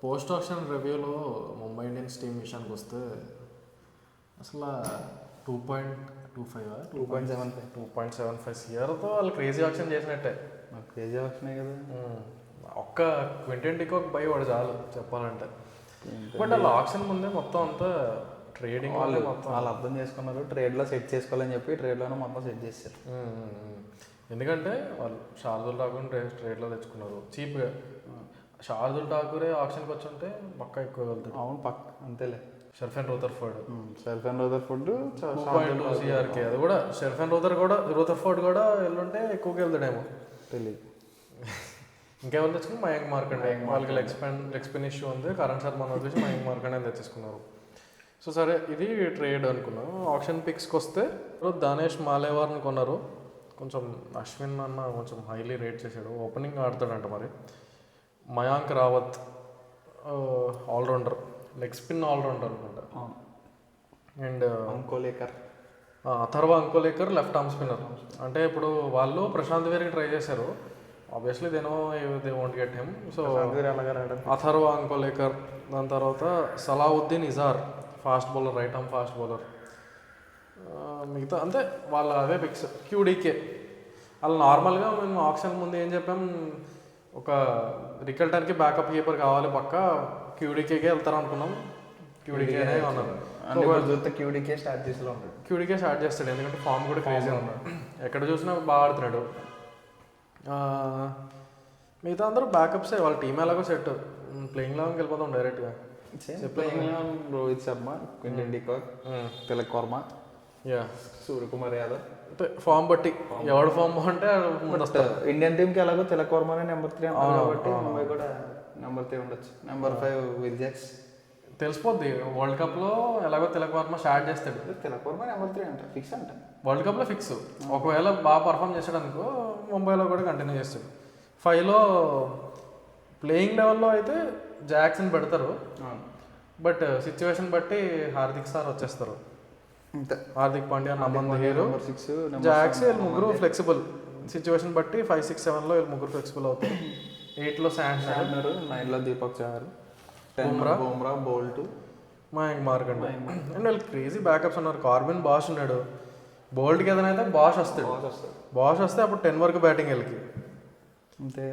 Post option రివ్యూలో Mumbai Indians team విషయానికి వస్తే అసలు 2.25 2.75 సిఆర్తో వాళ్ళు క్రేజీ ఆప్షన్ చేసినట్టే. క్రేజీ ఆప్షనే కదా. ఒక్క క్వింటన్ డికాక్ బై వాడు చాలు చెప్పాలంటే. బట్ వాళ్ళ ఆప్షన్ ముందే మొత్తం అంతా ట్రేడింగ్ వాళ్ళు అర్థం చేసుకున్నారు, ట్రేడ్లో సెట్ చేసుకోవాలని చెప్పి ట్రేడ్లోనే మొత్తం సెట్ చేశారు. ఎందుకంటే వాళ్ళు శార్దుల్ ఠాకూర్ ట్రేడ్లో తెచ్చుకున్నారు చీప్గా. శార్దుల్ ఠాకూరే ఆప్షన్కి వచ్చి ఉంటే పక్క ఎక్కువ వెళ్తాడు. అవును పక్క అంతేలే. షెర్ఫెన్ రూథర్ఫోర్డ్ 2.2 CRK అది కూడా షెర్ఫెన్ రూథర్ఫోర్డ్ కూడా వెళ్ళుంటే ఎక్కువగా వెళ్తాడేమో తెలియదు. ఇంకెవరు తెచ్చుకుని మయాంక్ మార్కండే. వాళ్ళకి లెగ్ స్పిన్ ఇష్యూ ఉంది. కరణ్ శర్మ వచ్చేసి మయాంక్ మార్కండే తెచ్చేసుకున్నారు. సో సరే ఇది ట్రేడ్ అనుకున్నాం. ఆప్షన్ పిక్స్కి వస్తే దానేష్ మాలేవార్ని కొన్నారు. కొంచెం అశ్విన్ అన్న కొంచెం హైలీ రేట్ చేశాడు. ఓపెనింగ్ ఆడతాడంట మరి. Mayank Rawat allrounder, leg spin allrounder అనుకుంటా. And Atharva Ankolekar left arm spinner. అంటే ఇప్పుడు వాళ్ళు ప్రశాంత్ వేర్కి ట్రై చేశారు. Obviously they won't get him. So Atharva Ankolekar, దాని తర్వాత Salauddin Izhar fast bowler, right arm fast bowler. మిగతా అంతే వాళ్ళ అవే పిక్స్. క్యూడీకే వాళ్ళు నార్మల్గా మేము ఆప్షన్ ముందు ఏం చెప్పాం, ఒక రికల్టన్కి బ్యాకప్ కీపర్ కావాలి పక్క, క్యూడీకేకే వెళ్తారు అనుకున్నాం. క్యూడీకేనే అన్నారు. క్యూడీకే స్టార్ట్ చేసేలా ఉంటాడు. క్యూడీకే స్టార్ట్ చేస్తాడు ఎందుకంటే ఫామ్ కూడా క్రేజీ ఉన్నాడు. ఎక్కడ చూసినా బాగా ఆడుతున్నాడు. మిగతా అందరూ బ్యాకప్సే. వాళ్ళ టీం ఎలాగో సెట్. ప్లేయింగ్ లాగా వెళ్ళిపోతాం డైరెక్ట్గా. Rohit Sharma, Quinton de Kock, Tilak Varma, Suryakumar Yadav. అంటే ఫామ్ బట్టి ఎవడు ఫామ్ బాగుంటే ఇండియన్ టీంకి ఎలాగో తిలక్ వర్మనే నెంబర్ 3 కాబట్టి ముంబై కూడా నెంబర్ 3 ఉండొచ్చు. Number 5 Will Jacks. తెలిసిపోద్ది వరల్డ్ కప్లో ఎలాగో తిలక్ వర్మ స్టార్ట్ చేస్తాడు. తిలక్ వర్మ నెంబర్ 3 అంట, ఫిక్స్ అంట. వరల్డ్ కప్లో ఫిక్స్. ఒకవేళ బాగా పర్ఫామ్ చేసాడు అనుకో ముంబైలో కూడా కంటిన్యూ చేస్తాడు. 5లో ప్లేయింగ్ లెవెల్లో అయితే జాక్సన్ పెడతారు. బట్ సిచ్యువేషన్ బట్టి హార్దిక్ సార్ వచ్చేస్తారు. హార్దిక్ పాండ్యా, నమన్ హీరో, జాక్స్ వీళ్ళు ముగ్గురు ఫ్లెక్సిబుల్. సిచ్యువేషన్ బట్టి 5, 6, 7లో వీళ్ళు ముగ్గురు ఫ్లెక్సిబుల్ అవుతారు. 8లో శాంట్నర్, 9లో దీపక్ చహర్, బుమ్రా, బోల్ట్, మయాంక్ మార్కండే. అండ్ వీళ్ళు క్రేజీ బ్యాకప్స్ ఉన్నారు. కార్బిన్ బాష్ ఉన్నాడు. బోల్ట్కి ఏదైనా అయితే బాష్ వస్తాడు. బాష్ వస్తే అప్పుడు 10 వరకు బ్యాటింగ్ వెళ్ళి. అంతే.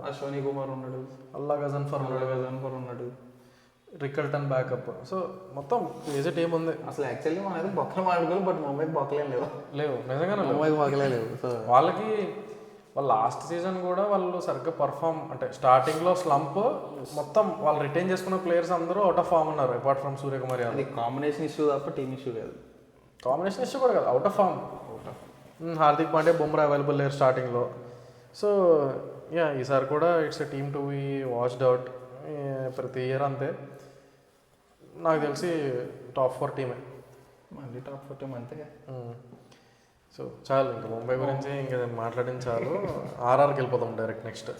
అశ్వనీ కుమార్ ఉన్నాడు, అల్లా గజన్ఫర్ ఉన్నాడు, రికల్టన్ బ్యాకప్. సో మొత్తం క్రేజీ టీం ఉంది. అసలు యాక్చువల్లీ మనది బొక్కలు మాడుకోవాలి, బట్ ముంబైకి బొక్కలేం లేవు నిజంగానే ముంబైకి బొక్కలే లేవు. సో వాళ్ళకి వాళ్ళ లాస్ట్ సీజన్ కూడా వాళ్ళు సరిగ్గా పర్ఫామ్, అంటే స్టార్టింగ్లో స్లంప్ మొత్తం వాళ్ళు రిటైన్ చేసుకున్న ప్లేయర్స్ అందరూ అవుట్ ఆఫ్ ఫామ్ ఉన్నారు అపార్ట్ ఫ్రమ్ సూర్యకుమార్ యాదవ్. అది కాంబినేషన్ ఇష్యూ తప్ప టీమ్ ఇష్యూ కాదు. కాంబినేషన్ ఇష్యూ కూడా కాదు, out of form. Hardik Pandya, Bumrah available లేరు స్టార్టింగ్లో. సో ఈసారి కూడా it's a team to be watched out. ప్రతి ఇయర్ అంతే. నాకు తెలిసి టాప్ 4 టీమే. మళ్ళీ టాప్ 4 టీమ్ అంతే. సో చాలు, ఇంకా ముంబై గురించి ఇంకా మాట్లాడిన చాలు. ఆర్ఆర్కి వెళ్ళిపోతాం డైరెక్ట్ నెక్స్ట్.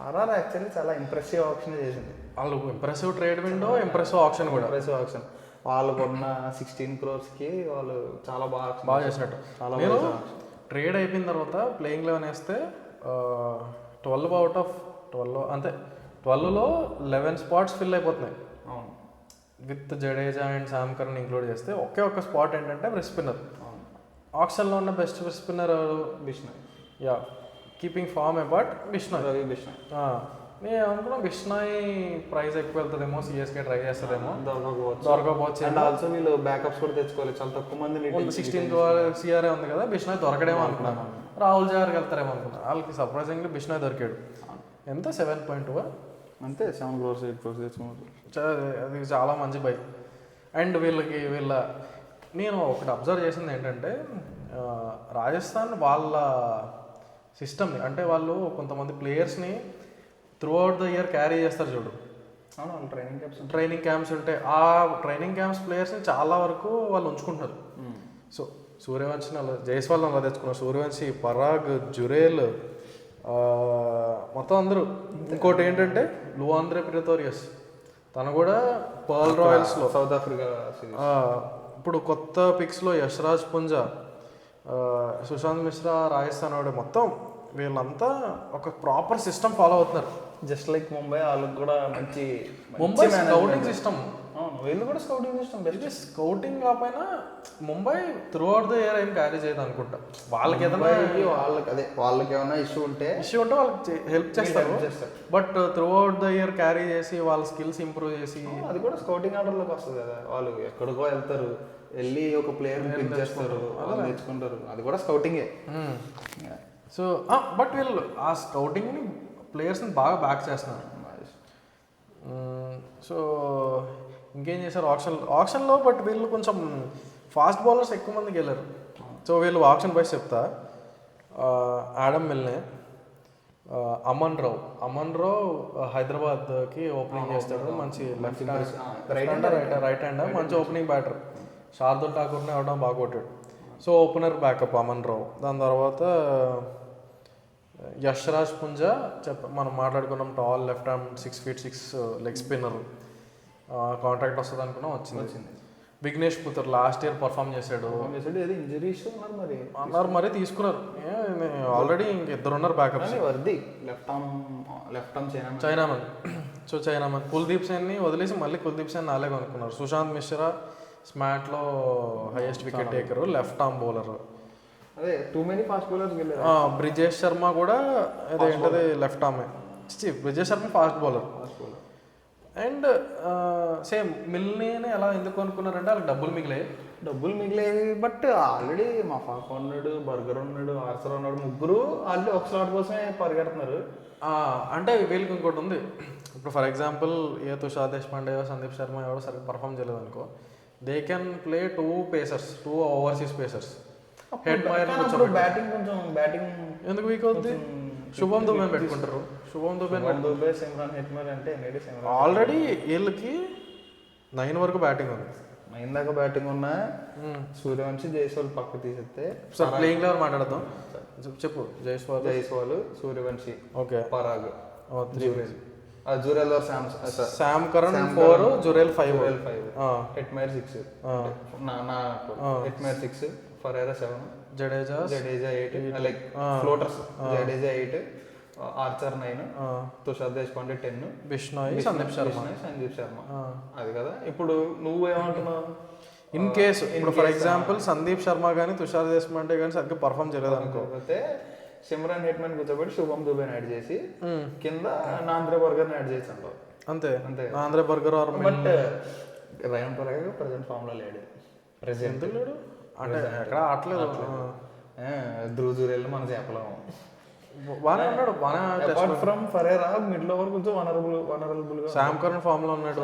ఆర్ఆర్ యాక్చువల్లీ చాలా ఇంప్రెసివ్ ఆప్షన్ చేసింది. వాళ్ళు impressive trade window, impressive option కూడా. Impressive option. వాళ్ళు కొన్న 16 crores వాళ్ళు చాలా బాగా చేసినట్టు. నేను ట్రేడ్ అయిపోయిన తర్వాత ప్లేయింగ్ 11 వేస్తే 12 అవుట్ ఆఫ్ 12 అంతే. 12లో 11 spots ఫిల్ అయిపోతున్నాయి. అవును. With Jadeja and Sam Curran include చేస్తే ఒకే ఒక్క స్పాట్ ఏంటంటే బ్రెస్ట్ స్పిన్నర్. ఆప్షన్లో ఉన్న best wrist spinner Bishnoi. Keeping form apart Bishnoi. నేను అనుకున్నా బిష్నాయ్ ప్రైస్ ఎక్కువ వెళ్తుందేమో, సిఎస్కే ట్రై చేస్తుందేమో, దొరకకపోవచ్చు. అండ్ ఆల్సో వీళ్ళు బ్యాకప్స్ కూడా తెచ్చుకోవాలి, చాలా తక్కువ మంది. 16 CRA ఉంది కదా, బిష్నాయ్ దొరకడేమో అనుకున్నాను. రాహుల్ జవహర్కి వెళ్తారేమో అనుకున్నా. వాళ్ళకి సర్ప్రైజింగ్లీ బిష్నాయ్ దొరికాడు. ఎంత 7.2 అంతే. 7 crores 8 crores తెచ్చుకున్నారు. అది చాలా మంచి బై. అండ్ నేను ఒకటి అబ్జర్వ్ చేసింది ఏంటంటే రాజస్థాన్ వాళ్ళ సిస్టమ్ని, అంటే వాళ్ళు కొంతమంది ప్లేయర్స్ని through out the year carry చేస్తారు చూడు. ట్రైనింగ్ క్యాంప్స్ ఉంటాయి. ఆ ట్రైనింగ్ క్యాంప్స్ ప్లేయర్స్ని చాలా వరకు వాళ్ళు ఉంచుకుంటున్నారు. సో సూర్యవంశిని అలా, జైస్వాల్ని అలా తెచ్చుకున్నారు. సూర్యవంశి, పరాగ్, జురేల్, మొత్తం అందరూ. ఇంకోటి ఏంటంటే లువాంద్రే ప్రిటోరియస్, తను కూడా పర్ల్ రాయల్స్లో, సౌత్ ఆఫ్రికా. ఇప్పుడు కొత్త పిక్స్లో యశ్రాజ్ పుంజా, సుశాంత్ మిశ్రా రాజస్థాన్ వాడే. మొత్తం వీళ్ళంతా ఒక ప్రాపర్ సిస్టమ్ ఫాలో అవుతున్నారు. జస్ట్ లైక్ ముంబై వాళ్ళకి కూడా మంచి ముంబై స్కౌటింగ్ సిస్టమ్, వీళ్ళు కూడా స్కౌటింగ్ సిస్టమ్ బెస్ట్. ఇది స్కౌటింగ్ కాకపోయినా Mumbai through out the year ఏం క్యారీ చేయదు అనుకుంటా. వాళ్ళకి ఏదైనా వాళ్ళకి ఏమైనా ఇష్యూ ఉంటే వాళ్ళకి హెల్ప్ చేస్తారు, but through out the year carry చేసి వాళ్ళ స్కిల్స్ ఇంప్రూవ్ చేసి అది కూడా స్కౌటింగ్ ఆర్డర్లోకి వస్తుంది కదా. వాళ్ళు ఎక్కడికో వెళ్తారు, వెళ్ళి ఒక ప్లేయర్ పిక్ చేస్తారు, వాళ్ళు నేర్చుకుంటారు, అది కూడా స్కౌటింగే. సో బట్ వీళ్ళు ఆ స్కౌటింగ్ని ప్లేయర్స్ని బాగా బ్యాక్ చేస్తున్నారు. సో ఇంకేం చేశారు ఆప్షన్లో, బట్ వీళ్ళు కొంచెం ఫాస్ట్ బౌలర్స్ ఎక్కువ మందికి వెళ్ళారు. సో వీళ్ళు ఆప్షన్ వైస్ చెప్తా. ఆడమ్ మిల్నే, అమన్ రావు హైదరాబాద్కి ఓపెనింగ్ చేస్తాడు, మంచి లెఫ్ట్ రైట్ హ్యాండ్ మంచి ఓపెనింగ్ బ్యాటర్. శార్దుల్ ఠాకూర్ని అవడం బాగా కొట్టాడు. So opener backup Aman Rao. దాని తర్వాత యశ్రాజ్ పుంజా మనం మాట్లాడుకున్నాం, tall left hand 6'6" leg spinner. Contract వస్తుంది అనుకున్నాం, వచ్చింది. Vignesh Puthur last year perform చేశాడు. ఇంజరీస్ అన్నారు మరి తీసుకున్నారు. ఆల్రెడీ ఇంక 2 ఉన్నారు బ్యాకప్స్. చైనామన్. సో చైనామన్ కుల్దీప్ సేన్ని వదిలేసి మళ్ళీ కుల్దీప్ సేన్ నాలే కొనుక్కున్నారు. సుశాంత్ మిశ్రా స్మాట్లో highest wicket taker, left arm bowler. అదే too many fast bowlers. Brijesh Sharma కూడా అదేంటది లెఫ్ట్ ఆర్మే. Brijesh Sharma fast bowler. And same మిల్నేనే ఎలా ఎందుకు అనుకున్నారంటే వాళ్ళకి డబ్బులు మిగిలేవి. బట్ ఆల్రెడీ మఫాక్ ఉన్నాడు, బర్గర్ ఉన్నాడు, ఆర్చర్ ఉన్నాడు, ముగ్గురు ఆల్రెడీ ఒక స్లాట్ కోసమే పరిగెడుతున్నారు. అంటే వీళ్ళకి ఇంకోటి ఉంది. ఇప్పుడు ఫర్ ఎగ్జాంపుల్ తుషార్ దేశపాండే, సందీప్ శర్మ ఎవరో సరిగ్గా పర్ఫామ్ చేయలేదు అనుకో, they can play 2 overseas pacers. Head batting ఎందుకు వీక్ అవుతుంది? శుభం దుబే పెట్టుకుంటారు. శుభం దుబే సిమ్రాన్ హెట్మర్ అంటే ఆల్రెడీ వీళ్ళకి 9 వరకు బ్యాటింగ్ ఉంది. 9 దాకా బ్యాటింగ్ ఉన్నా సూర్యవంశి, జైస్వాల్ పక్క తీసేస్తే సార్ ప్లేయింగ్ లెవెల్ మాట్లాడదాం. చెప్పు. Jaiswal, Suryavanshi, okay, Parag, Jurel Sam Curran 4, Jurel 5, హెట్మర్ 6, హెట్మర్ 6, ఫరేరా 7, Jadeja 8, like floaters. Jadeja 8, Archer 9, Tushar Deshpande 10, Bishnoi, Sandeep Sharma. అది కదా. ఇప్పుడు నువ్వు ఏమంటున్నావు? ఇన్ కేసు ఇప్పుడు ఫర్ ఎగ్జాంపుల్ సందీప్ శర్మ కానీ తుషార్ దేశపాండే కానీ సరిగ్గా పర్ఫామ్ చేయలేదు అనుకోకపోతే సిమ్రాన్ హెట్మన్ కూర్చోబెట్టి శుభం దుబేని యాడ్ చేసి కింద నాంద్రే బర్గర్ని యాడ్ చేసి అంటావు. అంతే. Nandre Burger. But Riyan Parag present form లో లేడు. ప్రెసెంట్ లేడు అంటే ఎక్కడ ఆటలేదు. ధ్రువ్ జురేల్ మనం చెప్పలేము. బాగానే ఉన్నాడు. అపార్ట్ ఫ్రమ్ ఫరేరా మిడిల్ ఓవర్ కొంచెం వనరబుల్ గా. శామ్ కరణ్ ఫామ్ లో ఉన్నాడు.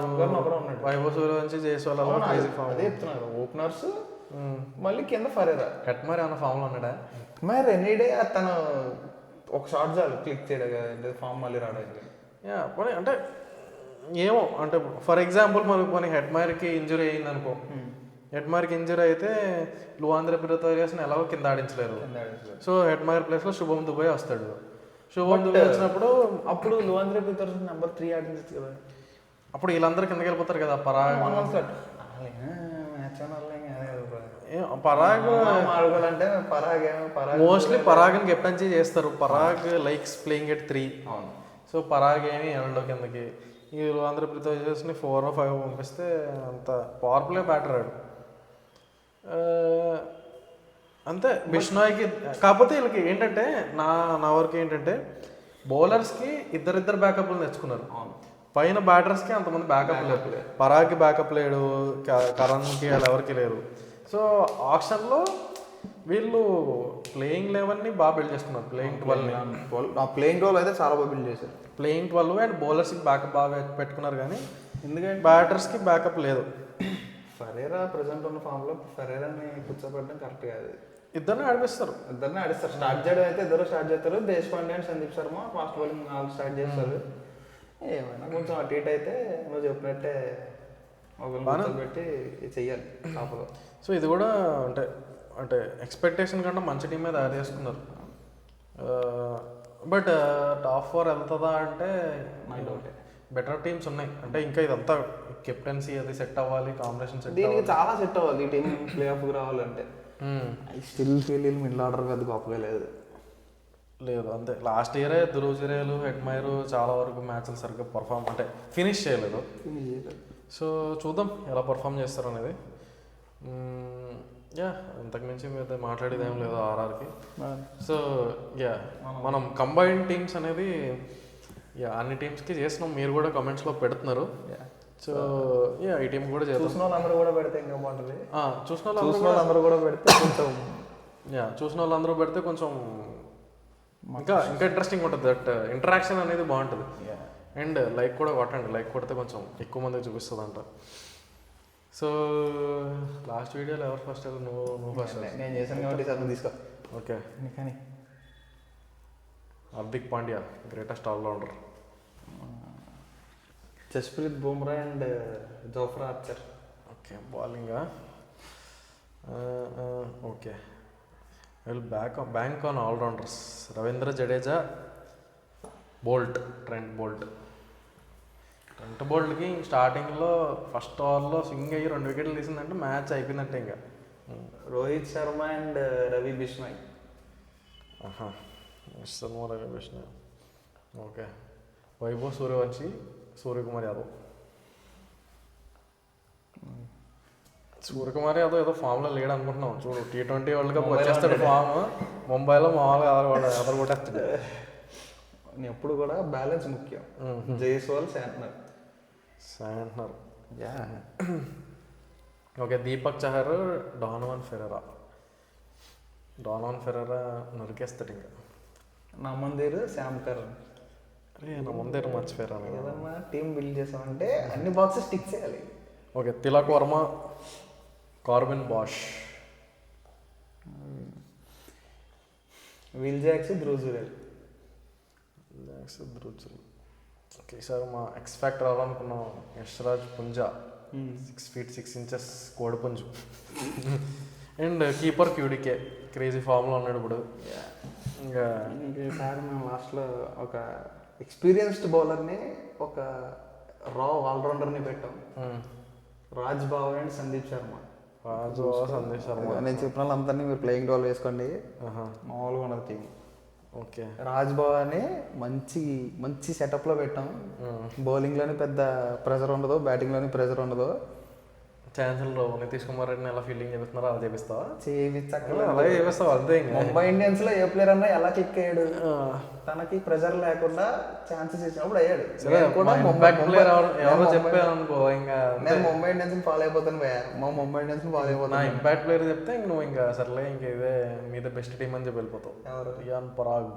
వైభవ్ సూర్యవంశి, జైస్వాల్ అదే చెప్తున్నారు. ఓపెనర్స్ మళ్ళీ కింద ఫరేరా. హెట్మర్ ఏమన్నా ఫామ్ లో ఉన్నాడా? మరి ఎనీడే తను ఒక షాట్ చాలు క్లిక్ చేయడం కదా, ఫామ్ మళ్ళీ రావడానికి. అంటే ఏమో అంటే ఫర్ ఎగ్జాంపుల్ మనకి హెట్మర్కి ఇంజురీ అయింది అనుకో, హెట్మర్కి ఇంజురీ అయితే లువాంద్రే ప్రితోరియాస్ని ఎలాగో కింద ఆడించలేరు. సో హెట్మర్ ప్లేస్లో శుభం దుబే వస్తాడు. శుభం దుబే వచ్చినప్పుడు అప్పుడు లువాంద్రే ప్రితోరియాస్ నెంబర్ 3 ఆడించచ్చు కదా. అప్పుడు వీళ్ళందరూ కిందకి వెళ్ళిపోతారు కదా. పరాగ్ ఆడుకోవాలంటే మోస్ట్లీ పరాగ్ని కెప్టెన్సీ చేస్తారు. Parag likes playing at 3. So Parag ఏమి వెళ్ళడు కిందకి. ఈ లువాంద్రే ప్రితోరియాస్ని 4 or 5 పంపిస్తే అంత పవర్ ప్లే బ్యాటర్ ఆడు. అంతే. బిష్నాయ్కి కాకపోతే వీళ్ళకి ఏంటంటే నా వరకు ఏంటంటే బౌలర్స్కి ఇద్దరు బ్యాకప్లు తెచ్చుకున్నారు. పైన బ్యాటర్స్కి అంతమంది బ్యాకప్ లేరు. పరాగ్కి బ్యాకప్ లేడు, కరణ్కి వాళ్ళు ఎవరికి లేరు. సో ఆప్షన్లో వీళ్ళు ప్లేయింగ్ 11ని బాగా బిల్డ్ చేసుకున్నారు. ప్లేయింగ్ 12 అయితే చాలా బాగా బిల్డ్ చేశారు. ప్లేయింగ్ 12 అండ్ బౌలర్స్కి బ్యాకప్ బాగా పెట్టుకున్నారు. కానీ ఎందుకంటే బ్యాటర్స్కి బ్యాకప్ లేదు. ఫరేరా ప్రెసెంట్ ఉన్న ఫామ్లో ఫరేరాని కూర్చోబెట్టడం కరెక్ట్ కాదు. ఇద్దరిని ఆడిస్తారు. స్టార్ట్ చేయడం అయితే ఇద్దరు స్టార్ట్ చేస్తారు. Deshpande and Sandeep Sharma fast bowling వాళ్ళు స్టార్ట్ చేస్తారు. ఏమైనా కొంచెం అటు ఇటు అయితే నువ్వు చెప్పినట్టే ఒకరిని పెట్టి చెయ్యాలి టాప్లో. సో ఇది కూడా అంటే ఎక్స్పెక్టేషన్ కంటే మంచి టీమే తయారు చేసుకున్నారు. బట్ టాప్ 4 వెళ్తుందా అంటే నాకు డౌటే. బెటర్ టీమ్స్ ఉన్నాయి. అంటే ఇంకా ఇదంతా కెప్టెన్సీ అది సెట్ అవ్వాలి, కాంబినేషన్ సెట్ దీనికి చాలా సెట్ అవ్వాలి ఈ టీం ప్లే ఆఫ్కి రావాలంటే. I still feel middle order పెద్ద గొప్పగా లేదు. లేదు అంతే. లాస్ట్ ఇయరే ధృవజరేలు హెడ్మైరు చాలా వరకు మ్యాచ్లు సరిగ్గా పర్ఫామ్ అంటే ఫినిష్ చేయలేదు. సో చూద్దాం ఎలా పర్ఫామ్ చేస్తారు అనేది. యా ఇంతకుమించి మీద మాట్లాడేది ఏం లేదు ఆర్ఆర్కి. సో యా మనం కంబైన్డ్ టీమ్స్ అనేది యా అన్ని టీమ్స్కి చేసినాం. మీరు కూడా కమెంట్స్లో పెడుతున్నారు. సో యా ఈ టీం కూడా చేస్తాం. చూసిన వాళ్ళందరూ కూడా పెడితే ఇంకా బాగుంటుంది. చూసిన వాళ్ళందరూ కూడా పెడితే కొంచెం యా చూసిన వాళ్ళందరూ పెడితే కొంచెం ఇంకా ఇంట్రెస్టింగ్ ఉంటుంది. దట్ ఇంటరాక్షన్ అనేది బాగుంటుంది. అండ్ లైక్ కూడా కొట్టండి. లైక్ కొడితే కొంచెం ఎక్కువ మందికి చూపిస్తుంది అంట. సో లాస్ట్ వీడియోలో ఎవరు ఫస్ట్? నువ్వు ఫస్ట్. నేను చేశాను కాబట్టి సార్ తీసుకో. ఓకే. కానీ Hardik Pandya greatest allrounder. Jasprit Bumrah and Jofra Archer. Okay బౌలింగా. Okay will bank on allrounders. Ravindra Jadeja, Boult, Trent బోల్ట్కి స్టార్టింగ్లో ఫస్ట్ ఓవర్లో స్వింగ్ అయ్యి 2 వికెట్లు తీసిందంటే మ్యాచ్ అయిపోయిందంటే ఇంకా. రోహిత్ శర్మ అండ్ రవి బిష్నాయ్. రవి బిష్నాయ్. ఓకే. వైభవ్ సూర్యవంశీ, సూర్యకుమార్ యాదవ్. సూర్యకుమార్ యాదవ్ ఏదో ఫామ్లో లేడు అనుకుంటున్నాం. చూడు T20 వరల్డ్ కప్ వచ్చేస్తాడు ఫామ్. ముంబైలో మామూలుగా అదర్ కొట్టేస్తాడు. ఎప్పుడు కూడా బ్యాలెన్స్ ముఖ్యం. Jaiswal, Santner. Okay. Deepak Chahar, Donovan Ferreira నరికేస్తాడు ఇంకా. నమందేరు, శామ్ కరణ్. నమందేరు మర్చిపోయారా? ఏదన్నా టీం బిల్డ్ చేసామంటే అన్ని బాక్సెస్ టిక్ చేయాలి. Okay. Tilak Varma, Corbin Bosch. Will Jacks, Dhruv Jurel. Okay. Sir మా ఎక్స్ ఫ్యాక్టర్ అవ్వాలనుకున్నాం యశ్రాజ్ పుంజా, 6 feet 6 inches కోడిపుంజు. అండ్ కీపర్ క్యూడికే క్రేజీ ఫామ్లో ఉన్నాడు ఇప్పుడు. ఇంకా ఈసారి మేము లాస్ట్లో ఒక ఎక్స్పీరియన్స్డ్ బౌలర్ని, ఒక ఆల్రౌండర్ని పెట్టాం. రాజ్ బావ్ అండ్ సందీప్ శర్మ. నేను చెప్పిన వాళ్ళందరినీ మీరు ప్లేయింగ్ రోల్ వేసుకోండి. మామూలుగా ఉన్నది టీం. ఓకే. రాజ్ బావ్ అని మంచి సెటప్లో పెట్టాం. బౌలింగ్లోనే పెద్ద ప్రెజర్ ఉండదు, బ్యాటింగ్లోనే ప్రెజర్ ఉండదు. ఛాన్సులు నితీష్ కుమార్ రెడ్డిని ఎలా ఫీల్డింగ్ చేపిస్తున్నారో అలా చేపిస్తావా? అలాగే చేపిస్తావు అంతే. ముంబై ఇండియన్స్ లో ఏ ప్లేయర్ అన్నా ఎలా క్లిక్ అయ్యాడు, తనకి ప్రెజర్ లేకుండా ఛాన్సెస్ ఇచ్చినప్పుడు అయ్యాడు. నేను ముంబై ఇండియన్స్ ఫాలో అయిపోతాను భయ్యా. మా ముంబై ఇండియన్స్ ఫాలో అయిపోతాను. ఇంపాక్ట్ ప్లేయర్ చెప్తే ఇంక నువ్వు ఇంకా సర్లే ఇంకా ఇదే మీద బెస్ట్ టీం అని చెప్పి వెళ్ళిపోతావు. రియాన్ పరాగ్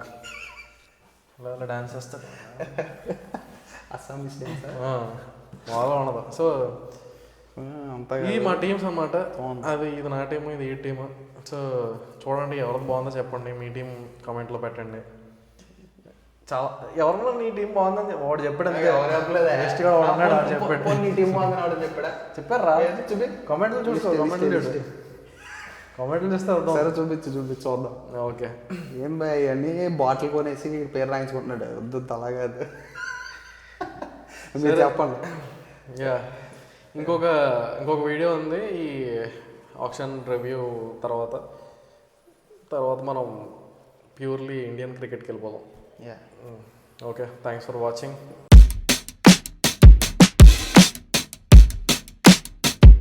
ఇలా డాన్స్ చేస్తాడు. అస్సామీస్ డాన్స్ బాగా ఉండదు. సో ఇది మా టీమ్స్ అన్నమాట. అది ఇది నా టీము, ఇది ఈ టీము. సో చూడండి ఎవరికి బాగుందో చెప్పండి. మీ టీం కామెంట్లో పెట్టండి. చాలా ఎవరన్నా నీ టీం బాగుందని వాడు చెప్పాడు. చెప్పారా? కామెంట్లు చూసుకో. కామెంట్లు చూస్తే సరే చూద్దాం. ఓకే. ఏం బాయ్ అన్నీ బాటిల్ కొనేసి పేరు రాయించుకుంటున్నాడు. వద్దు అలాగే మీరు చెప్పండి. యా ఇంకొక వీడియో ఉంది ఈ ఆప్షన్ రివ్యూ తర్వాత మనం ప్యూర్లీ ఇండియన్ క్రికెట్కి వెళ్ళిపోదాం. ఓకే. Thanks for watching.